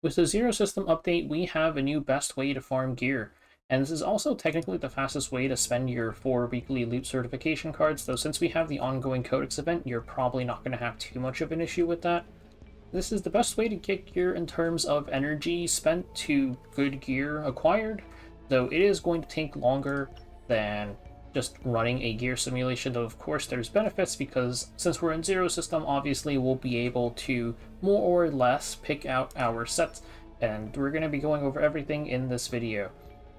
With the Zero System update, we have a new best way to farm gear, and this is also technically the fastest way to spend your 4 weekly loot certification cards, though since we have the ongoing Codex event, you're probably not going to have too much of an issue with that. This is the best way to get gear in terms of energy spent to good gear acquired, though it is going to take longer than just running a gear simulation, though of course there's benefits because since we're in Zero System, obviously we'll be able to more or less pick out our sets, and we're going to be going over everything in this video.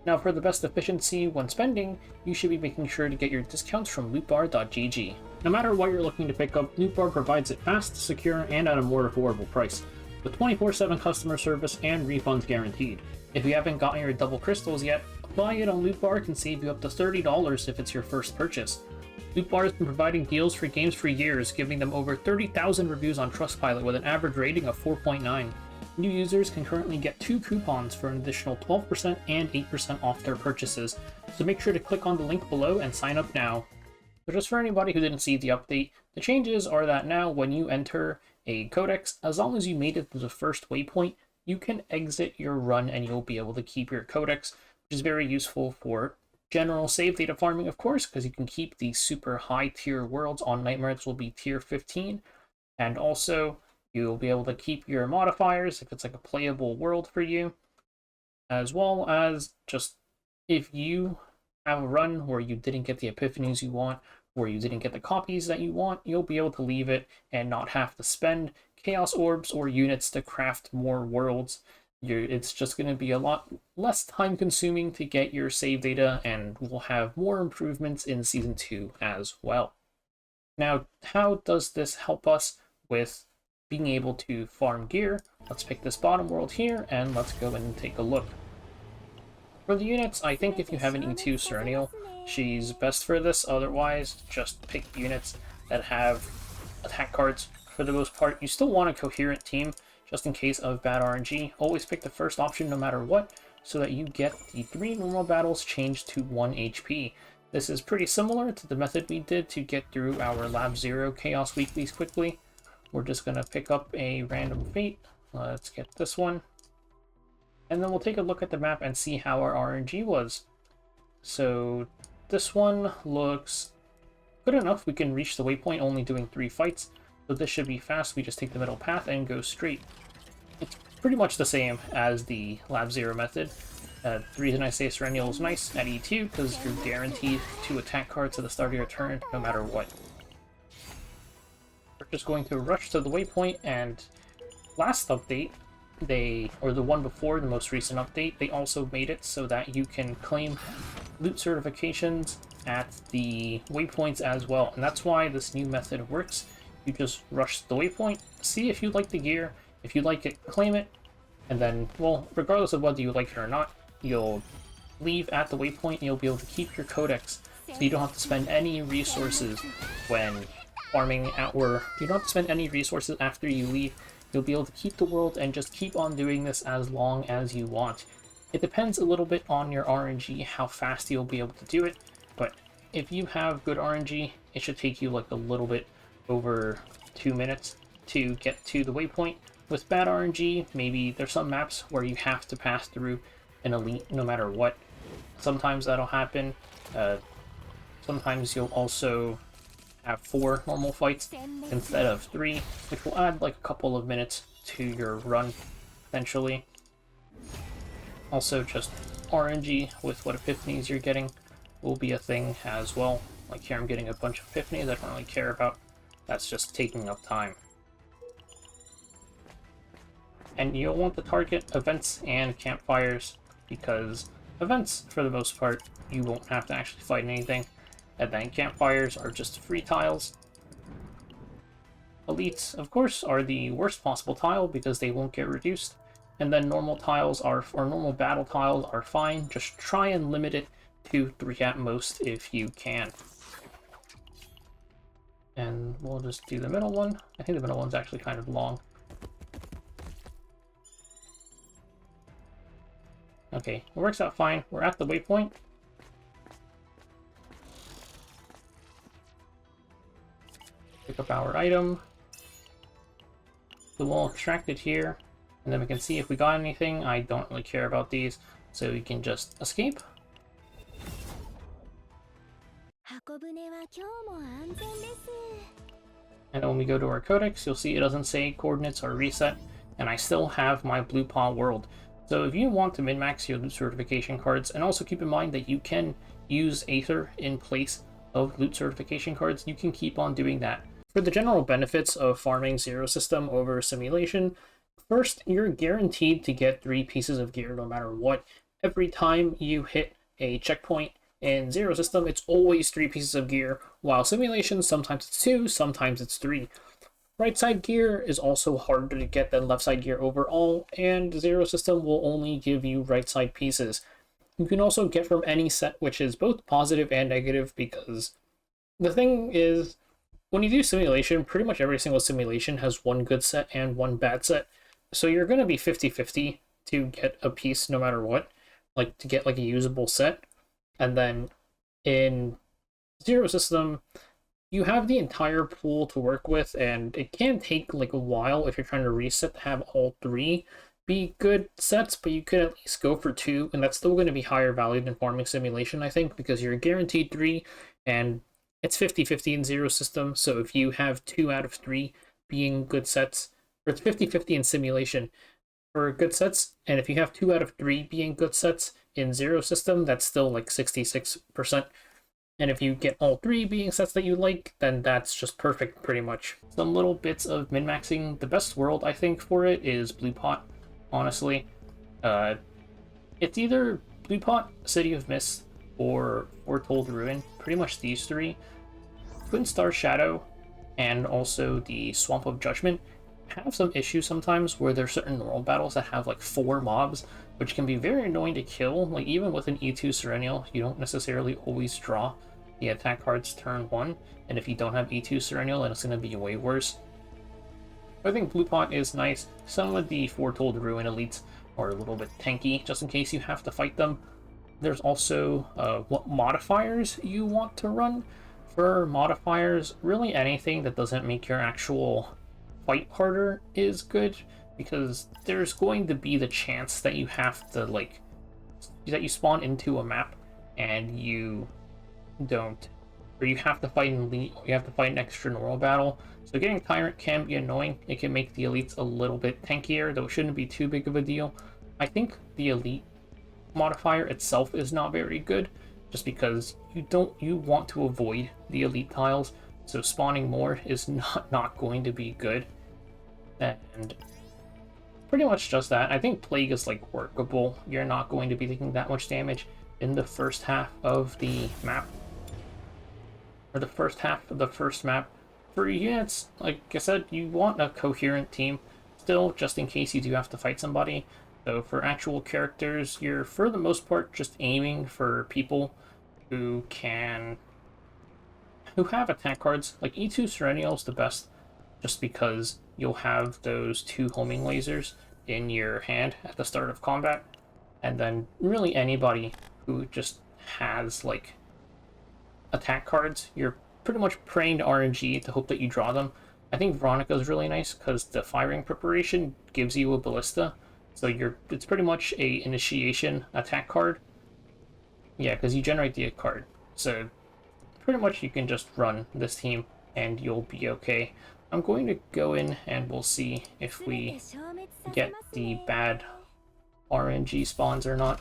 Now for the best efficiency when spending, you should be making sure to get your discounts from lootbar.gg. No matter what you're looking to pick up, Lootbar provides it fast, secure, and at a more affordable price, with 24/7 customer service and refunds guaranteed. If you haven't gotten your double crystals yet, buying it on Lootbar can save you up to $30 if it's your first purchase. Lootbar has been providing deals for games for years, giving them over 30,000 reviews on Trustpilot with an average rating of 4.9. New users can currently get 2 coupons for an additional 12% and 8% off their purchases, so make sure to click on the link below and sign up now. So just for anybody who didn't see the update, the changes are that now when you enter a codex, as long as you made it to the first waypoint, you can exit your run and you'll be able to keep your codex, which is very useful for general save data farming, of course, because you can keep the super high tier worlds on Nightmare. This will be tier 15, and also you'll be able to keep your modifiers if it's like a playable world for you, as well as just if you have a run where you didn't get the epiphanies you want, or you didn't get the copies that you want, you'll be able to leave it and not have to spend chaos orbs or units to craft more worlds. It's just going to be a lot less time consuming to get your save data, and we'll have more improvements in Season 2 as well. Now, how does this help us with being able to farm gear? Let's pick this bottom world here, and let's go and take a look. For the units, I think if you have an E2 Serenial, she's best for this. Otherwise, just pick units that have attack cards for the most part. You still want a coherent team, just in case of bad RNG. Always pick the first option no matter what, so that you get the 3 normal battles changed to 1 HP. This is pretty similar to the method we did to get through our Lab 0 Chaos Weeklies quickly. We're just going to pick up a random fate. Let's get this one. And then we'll take a look at the map and see how our RNG was. So this one looks good enough. We can reach the waypoint only doing 3 fights. So this should be fast. We just take the middle path and go straight. It's pretty much the same as the Lab 0 method. The reason I say Serenial is nice at E2 because you're guaranteed 2 attack cards at the start of your turn no matter what. We're just going to rush to the waypoint, and last update, or the one before the most recent update, they also made it so that you can claim loot certifications at the waypoints as well. And that's why this new method works. You just rush the waypoint, see if you like the gear. If you like it, claim it, and then, well, regardless of whether you like it or not, you'll leave at the waypoint and you'll be able to keep your codex, so you don't have to spend any resources when farming out, or you don't have to spend any resources after you leave. You'll be able to keep the world and just keep on doing this as long as you want. It depends a little bit on your RNG, how fast you'll be able to do it, but if you have good RNG, it should take you like a little bit over 2 minutes to get to the waypoint. With bad RNG, maybe there's some maps where you have to pass through an elite no matter what. Sometimes that'll happen. Sometimes you'll also have 4 normal fights instead of 3, which will add like a couple of minutes to your run, essentially. Also, just RNG with what epiphanies you're getting will be a thing as well. Like here I'm getting a bunch of epiphanies I don't really care about. That's just taking up time. And you'll want to target events and campfires, because events, for the most part, you won't have to actually fight anything. And then campfires are just free tiles. Elites, of course, are the worst possible tile because they won't get reduced. And then normal tiles are, or normal battle tiles are fine. Just try and limit it to 3 at most if you can. And we'll just do the middle one. I think the middle one's actually kind of long. Okay, it works out fine. We're at the waypoint. Pick up our item. So we'll extract it here. and then we can see if we got anything. I don't really care about these, so we can just escape. And when we go to our codex, you'll see it doesn't say coordinates are reset, and I still have my blue paw world. So if you want to min-max your loot certification cards, and also keep in mind that you can use Aether in place of loot certification cards, you can keep on doing that. For the general benefits of farming Zero System over Simulation, first, you're guaranteed to get 3 pieces of gear no matter what. Every time you hit a checkpoint in Zero System, it's always 3 pieces of gear, while Simulation, sometimes it's 2, sometimes it's 3. Right side gear is also harder to get than left side gear overall, and Zero System will only give you right side pieces. You can also get from any set, which is both positive and negative, because the thing is, when you do Simulation, pretty much every single simulation has one good set and one bad set, so you're going to be 50-50 to get a piece no matter what, like to get like a usable set. And then in Zero System, you have the entire pool to work with, and it can take like a while if you're trying to reset to have all 3 be good sets, but you could at least go for 2, and that's still going to be higher value than farming Simulation, I think, because you're guaranteed 3, and it's 50-50 in Zero System, so if you have 2 out of 3 being good sets, or it's 50-50 in Simulation for good sets, and if you have 2 out of 3 being good sets in Zero System, that's still like 66%. And if you get all 3 being sets that you like, then that's just perfect, pretty much. Some little bits of min-maxing. The best world, I think, for it is Blue Pot, honestly. It's either Blue Pot, City of Mist, or Foretold Ruin. Pretty much these 3. Twin Star Shadow, and also the Swamp of Judgment have some issues sometimes where there's certain normal battles that have like 4 mobs, which can be very annoying to kill. Like even with an E2 Serennial, you don't necessarily always draw the attack cards turn 1, and if you don't have E2 Serennial, then it's going to be way worse. I think Blue Pot is nice. Some of the Foretold Ruin elites are a little bit tanky, just in case you have to fight them. There's also what modifiers you want to run. For modifiers, really anything that doesn't make your actual fight harder is good, because there's going to be the chance that you have to that you spawn into a map and you don't, or you have to fight an elite, or you have to fight an extra normal battle. So getting Tyrant can be annoying. It can make the elites a little bit tankier, though it shouldn't be too big of a deal. I think the elite modifier itself is not very good, just because you want to avoid the elite tiles, so spawning more is not going to be good. And pretty much just that. I think Plague is like workable. You're not going to be taking that much damage in the first half of the map, or the first half of the first map. For units, like I said, you want a coherent team still, just in case you do have to fight somebody. So for actual characters, you're for the most part just aiming for people who have attack cards. Like E2 Serennial is the best, just because you'll have those 2 homing lasers in your hand at the start of combat, and then really anybody who just has like attack cards, you're pretty much praying to RNG to hope that you draw them. I think Veronica is really nice because the firing preparation gives you a ballista, so it's pretty much a initiation attack card. Yeah, because you generate the card, so pretty much you can just run this team and you'll be okay. I'm going to go in and we'll see if we get the bad RNG spawns or not.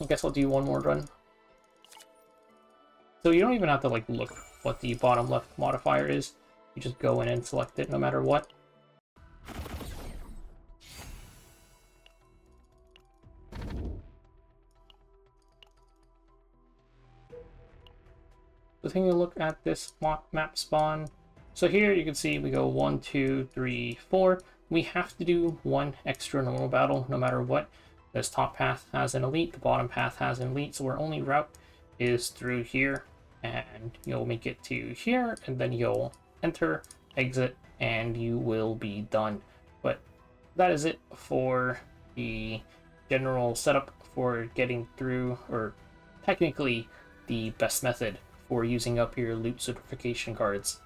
I guess I'll do one more run. So you don't even have to like look what the bottom left modifier is. You just go in and select it no matter what. So taking a look at this map spawn. So here you can see we go 1, 2, 3, 4. We have to do 1 extra normal battle no matter what. This top path has an elite, the bottom path has an elite, so our only route is through here, and you'll make it to here, and then you'll enter, exit, and you will be done. But that is it for the general setup for getting through, or technically the best method for using up your loot certification cards.